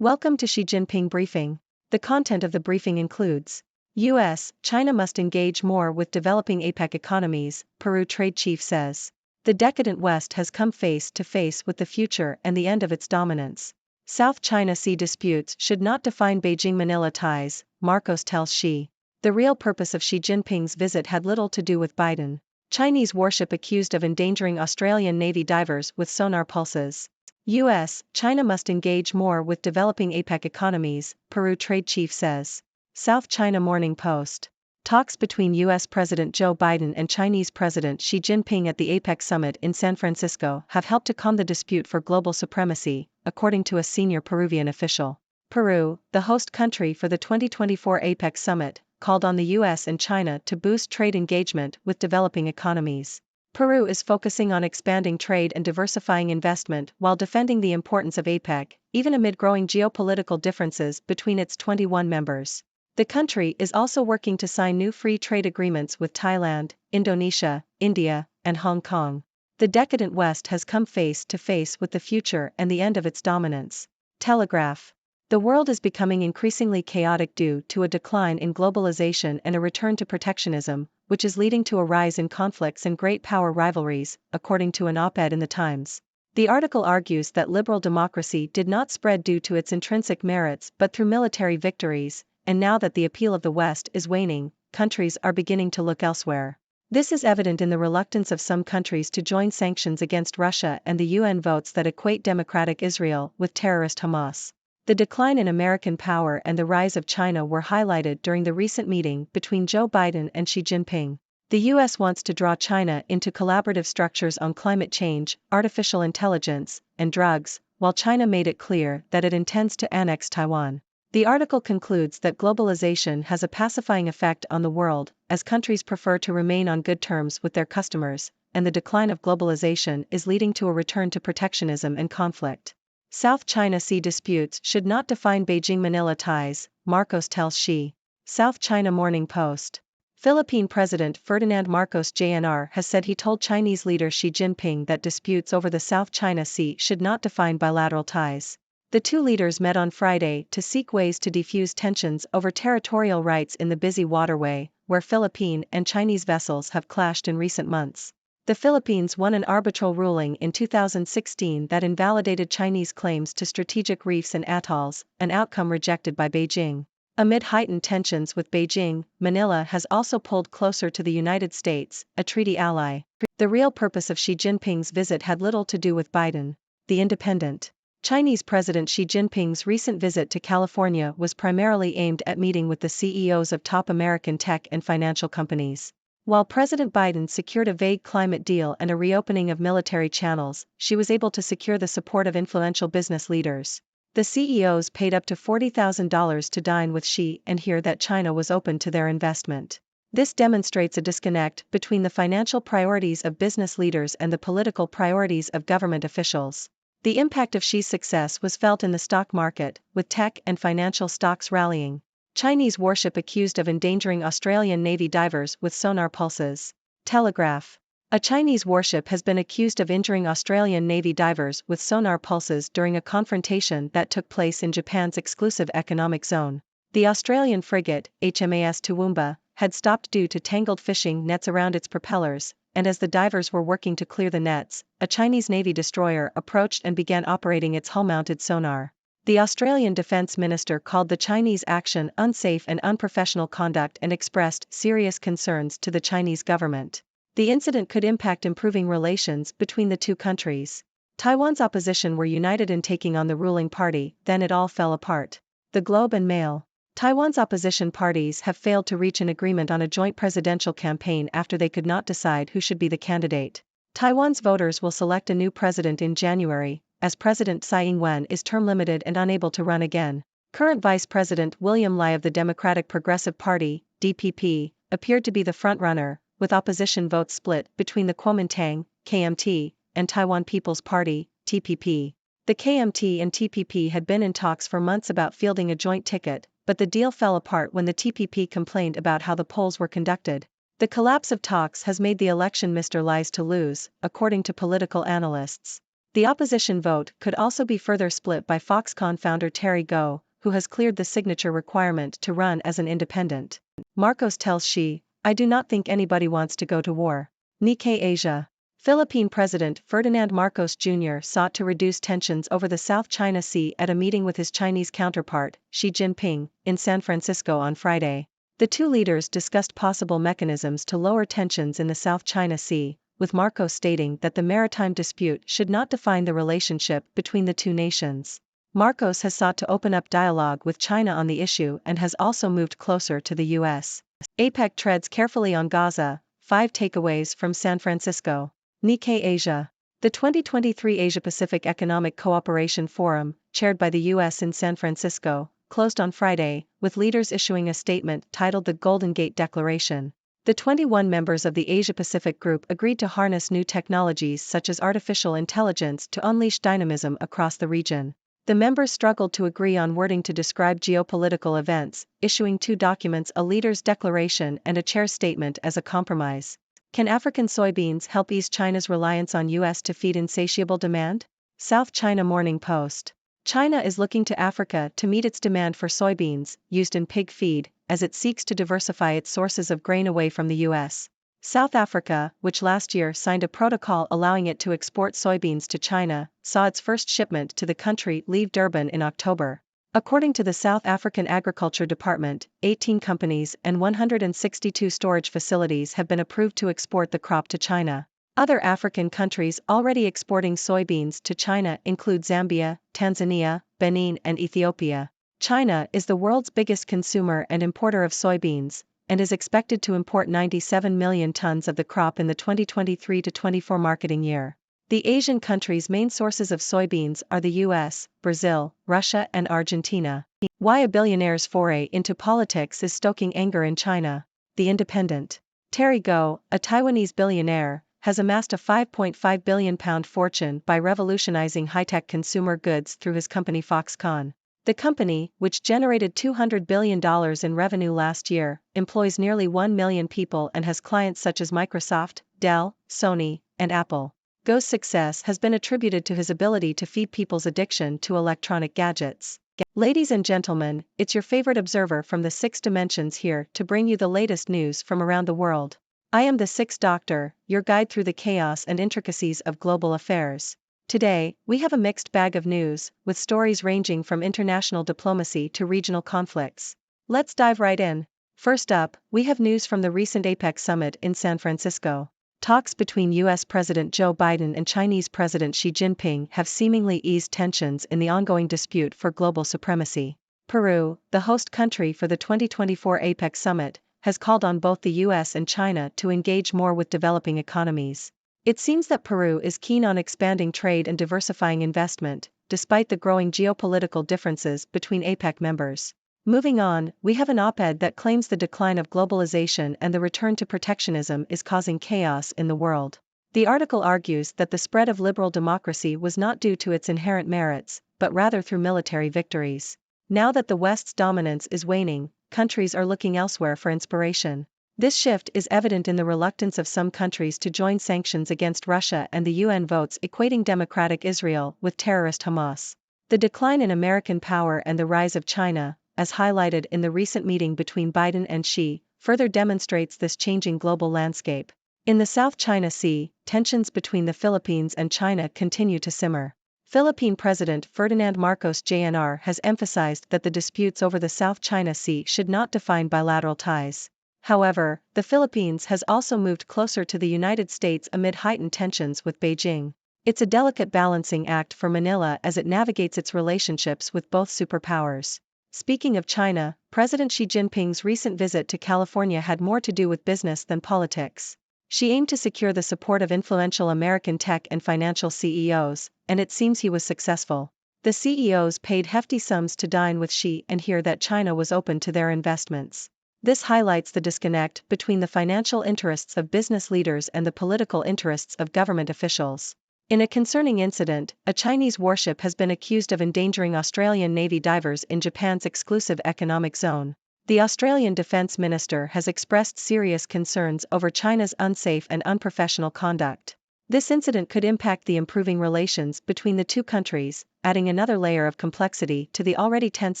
Welcome to Xi Jinping Briefing. The content of the briefing includes U.S. China must engage more with developing Apec economies, Peru trade chief says. The decadent West has come face to face with the future and the end of its dominance. South China Sea disputes should not define Beijing-Manila ties, Marcos tells Xi. The real purpose of Xi Jinping's visit had little to do with Biden. Chinese warship accused of endangering Australian Navy divers with sonar pulses. U.S. China must engage more with developing Apec economies, Peru trade chief says. South China Morning Post. Talks between U.S. President Joe Biden and Chinese President Xi Jinping at the Apec summit in San Francisco have helped to calm the dispute for global supremacy, according to a senior Peruvian official. Peru, the host country for the 2024 Apec summit, called on the U.S. and China to boost trade engagement with developing economies. Peru is focusing on expanding trade and diversifying investment while defending the importance of Apec, even amid growing geopolitical differences between its 21 members. The country is also working to sign new free trade agreements with Thailand, Indonesia, India, and Hong Kong. The decadent West has come face to face with the future and the end of its dominance. Telegraph. The world is becoming increasingly chaotic due to a decline in globalization and a return to protectionism, which is leading to a rise in conflicts and great power rivalries, according to an op-ed in The Times. The article argues that liberal democracy did not spread due to its intrinsic merits but through military victories, and now that the appeal of the West is waning, countries are beginning to look elsewhere. This is evident in the reluctance of some countries to join sanctions against Russia and the UN votes that equate democratic Israel with terrorist Hamas. The decline in American power and the rise of China were highlighted during the recent meeting between Joe Biden and Xi Jinping. The U.S. wants to draw China into collaborative structures on climate change, artificial intelligence, and drugs, while China made it clear that it intends to annex Taiwan. The article concludes that globalization has a pacifying effect on the world, as countries prefer to remain on good terms with their customers, and the decline of globalization is leading to a return to protectionism and conflict. South China Sea disputes should not define Beijing-Manila ties, Marcos tells Xi. South China Morning Post. Philippine President Ferdinand Marcos Jr. has said he told Chinese leader Xi Jinping that disputes over the South China Sea should not define bilateral ties. The two leaders met on Friday to seek ways to defuse tensions over territorial rights in the busy waterway, where Philippine and Chinese vessels have clashed in recent months. The Philippines won an arbitral ruling in 2016 that invalidated Chinese claims to strategic reefs and atolls, an outcome rejected by Beijing. Amid heightened tensions with Beijing, Manila has also pulled closer to the United States, a treaty ally. The real purpose of Xi Jinping's visit had little to do with Biden. The Independent. Chinese President Xi Jinping's recent visit to California was primarily aimed at meeting with the CEOs of top American tech and financial companies. While President Biden secured a vague climate deal and a reopening of military channels, Xi was able to secure the support of influential business leaders. The CEOs paid up to $40,000 to dine with Xi and hear that China was open to their investment. This demonstrates a disconnect between the financial priorities of business leaders and the political priorities of government officials. The impact of Xi's success was felt in the stock market, with tech and financial stocks rallying. Chinese warship accused of endangering Australian Navy divers with sonar pulses. Telegraph. A Chinese warship has been accused of injuring Australian Navy divers with sonar pulses during a confrontation that took place in Japan's exclusive economic zone. The Australian frigate, HMAS Toowoomba, had stopped due to tangled fishing nets around its propellers, and as the divers were working to clear the nets, a Chinese Navy destroyer approached and began operating its hull-mounted sonar. The Australian Defence Minister called the Chinese action unsafe and unprofessional conduct and expressed serious concerns to the Chinese government. The incident could impact improving relations between the two countries. Taiwan's opposition were united in taking on the ruling party, then it all fell apart. The Globe and Mail. Taiwan's opposition parties have failed to reach an agreement on a joint presidential campaign after they could not decide who should be the candidate. Taiwan's voters will select a new president in January, as President Tsai Ing-wen is term-limited and unable to run again. Current Vice President William Lai of the Democratic Progressive Party, DPP, appeared to be the front-runner, with opposition votes split between the Kuomintang, KMT, and Taiwan People's Party, TPP. The KMT and TPP had been in talks for months about fielding a joint ticket, but the deal fell apart when the TPP complained about how the polls were conducted. The collapse of talks has made the election Mr. Lai's to lose, according to political analysts. The opposition vote could also be further split by Foxconn founder Terry Gou, who has cleared the signature requirement to run as an independent. Marcos tells Xi, "I do not think anybody wants to go to war." Nikkei Asia. Philippine President Ferdinand Marcos Jr. sought to reduce tensions over the South China Sea at a meeting with his Chinese counterpart, Xi Jinping, in San Francisco on Friday. The two leaders discussed possible mechanisms to lower tensions in the South China Sea, with Marcos stating that the maritime dispute should not define the relationship between the two nations. Marcos has sought to open up dialogue with China on the issue and has also moved closer to the U.S. Apec treads carefully on Gaza, 5 takeaways from San Francisco. Nikkei Asia. The 2023 Asia-Pacific Economic Cooperation Forum, chaired by the U.S. in San Francisco, closed on Friday, with leaders issuing a statement titled the Golden Gate Declaration. The 21 members of the Asia-Pacific Group agreed to harness new technologies such as artificial intelligence to unleash dynamism across the region. The members struggled to agree on wording to describe geopolitical events, issuing 2 documents: a leader's declaration and a chair's statement, as a compromise. Can African soybeans help ease China's reliance on U.S. to feed insatiable demand? South China Morning Post. China is looking to Africa to meet its demand for soybeans, used in pig feed, as it seeks to diversify its sources of grain away from the U.S. South Africa, which last year signed a protocol allowing it to export soybeans to China, saw its first shipment to the country leave Durban in October. According to the South African Agriculture Department, 18 companies and 162 storage facilities have been approved to export the crop to China. Other African countries already exporting soybeans to China include Zambia, Tanzania, Benin, and Ethiopia. China is the world's biggest consumer and importer of soybeans, and is expected to import 97 million tons of the crop in the 2023-24 marketing year. The Asian countries' main sources of soybeans are the US, Brazil, Russia, and Argentina. Why a billionaire's foray into politics is stoking anger in China. The Independent. Terry Gou, a Taiwanese billionaire, has amassed a £5.5 billion fortune by revolutionizing high-tech consumer goods through his company Foxconn. The company, which generated $200 billion in revenue last year, employs nearly 1 million people and has clients such as Microsoft, Dell, Sony, and Apple. Gou's success has been attributed to his ability to feed people's addiction to electronic gadgets. Ladies and gentlemen, it's your favorite observer from the 6 dimensions here to bring you the latest news from around the world. I am the 6th Doctor, your guide through the chaos and intricacies of global affairs. Today, we have a mixed bag of news, with stories ranging from international diplomacy to regional conflicts. Let's dive right in. First up, we have news from the recent Apec summit in San Francisco. Talks between U.S. President Joe Biden and Chinese President Xi Jinping have seemingly eased tensions in the ongoing dispute for global supremacy. Peru, the host country for the 2024 Apec summit, has called on both the U.S. and China to engage more with developing economies. It seems that Peru is keen on expanding trade and diversifying investment, despite the growing geopolitical differences between Apec members. Moving on, we have an op-ed that claims the decline of globalization and the return to protectionism is causing chaos in the world. The article argues that the spread of liberal democracy was not due to its inherent merits, but rather through military victories. Now that the West's dominance is waning, countries are looking elsewhere for inspiration. This shift is evident in the reluctance of some countries to join sanctions against Russia and the UN votes equating democratic Israel with terrorist Hamas. The decline in American power and the rise of China, as highlighted in the recent meeting between Biden and Xi, further demonstrates this changing global landscape. In the South China Sea, tensions between the Philippines and China continue to simmer. Philippine President Ferdinand Marcos Jr. has emphasized that the disputes over the South China Sea should not define bilateral ties. However, the Philippines has also moved closer to the United States amid heightened tensions with Beijing. It's a delicate balancing act for Manila as it navigates its relationships with both superpowers. Speaking of China, President Xi Jinping's recent visit to California had more to do with business than politics. Xi aimed to secure the support of influential American tech and financial CEOs, and it seems he was successful. The CEOs paid hefty sums to dine with Xi and hear that China was open to their investments. This highlights the disconnect between the financial interests of business leaders and the political interests of government officials. In a concerning incident, a Chinese warship has been accused of endangering Australian Navy divers in Japan's exclusive economic zone. The Australian Defence Minister has expressed serious concerns over China's unsafe and unprofessional conduct. This incident could impact the improving relations between the two countries, adding another layer of complexity to the already tense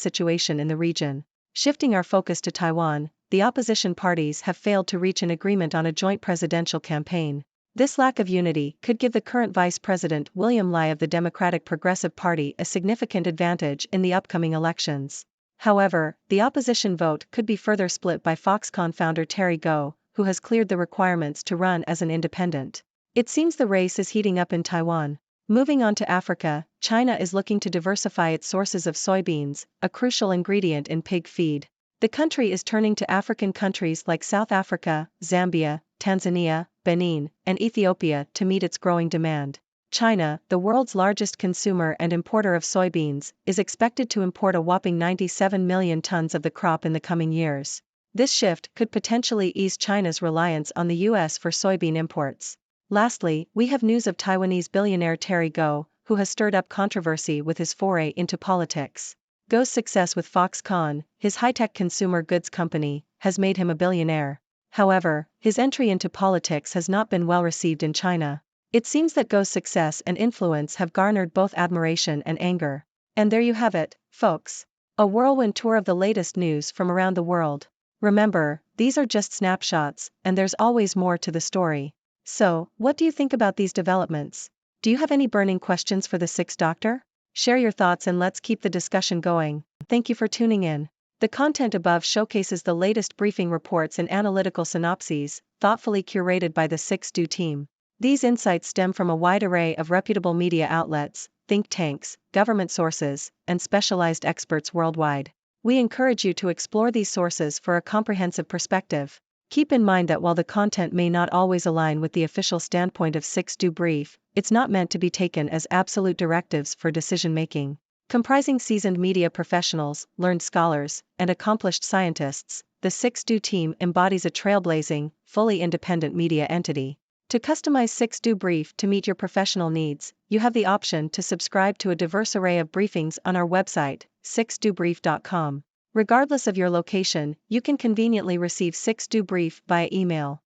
situation in the region. Shifting our focus to Taiwan, the opposition parties have failed to reach an agreement on a joint presidential campaign. This lack of unity could give the current Vice President William Lai of the Democratic Progressive Party a significant advantage in the upcoming elections. However, the opposition vote could be further split by Foxconn founder Terry Gou, who has cleared the requirements to run as an independent. It seems the race is heating up in Taiwan. Moving on to Africa, China is looking to diversify its sources of soybeans, a crucial ingredient in pig feed. The country is turning to African countries like South Africa, Zambia, Tanzania, Benin, and Ethiopia to meet its growing demand. China, the world's largest consumer and importer of soybeans, is expected to import a whopping 97 million tons of the crop in the coming years. This shift could potentially ease China's reliance on the US for soybean imports. Lastly, we have news of Taiwanese billionaire Terry Gou, who has stirred up controversy with his foray into politics. Gou's success with Foxconn, his high-tech consumer goods company, has made him a billionaire. However, his entry into politics has not been well received in China. It seems that Gou's success and influence have garnered both admiration and anger. And there you have it, folks. A whirlwind tour of the latest news from around the world. Remember, these are just snapshots, and there's always more to the story. So, what do you think about these developments? Do you have any burning questions for the Sixth Doctor? Share your thoughts and let's keep the discussion going. Thank you for tuning in. The content above showcases the latest briefing reports and analytical synopses, thoughtfully curated by the 6Do team. These insights stem from a wide array of reputable media outlets, think tanks, government sources, and specialized experts worldwide. We encourage you to explore these sources for a comprehensive perspective. Keep in mind that while the content may not always align with the official standpoint of 6Do Brief, it's not meant to be taken as absolute directives for decision-making. Comprising seasoned media professionals, learned scholars, and accomplished scientists, the 6Do team embodies a trailblazing, fully independent media entity. To customize 6Do Brief to meet your professional needs, you have the option to subscribe to a diverse array of briefings on our website, 6dobrief.com. Regardless of your location, you can conveniently receive 6Do Brief via email.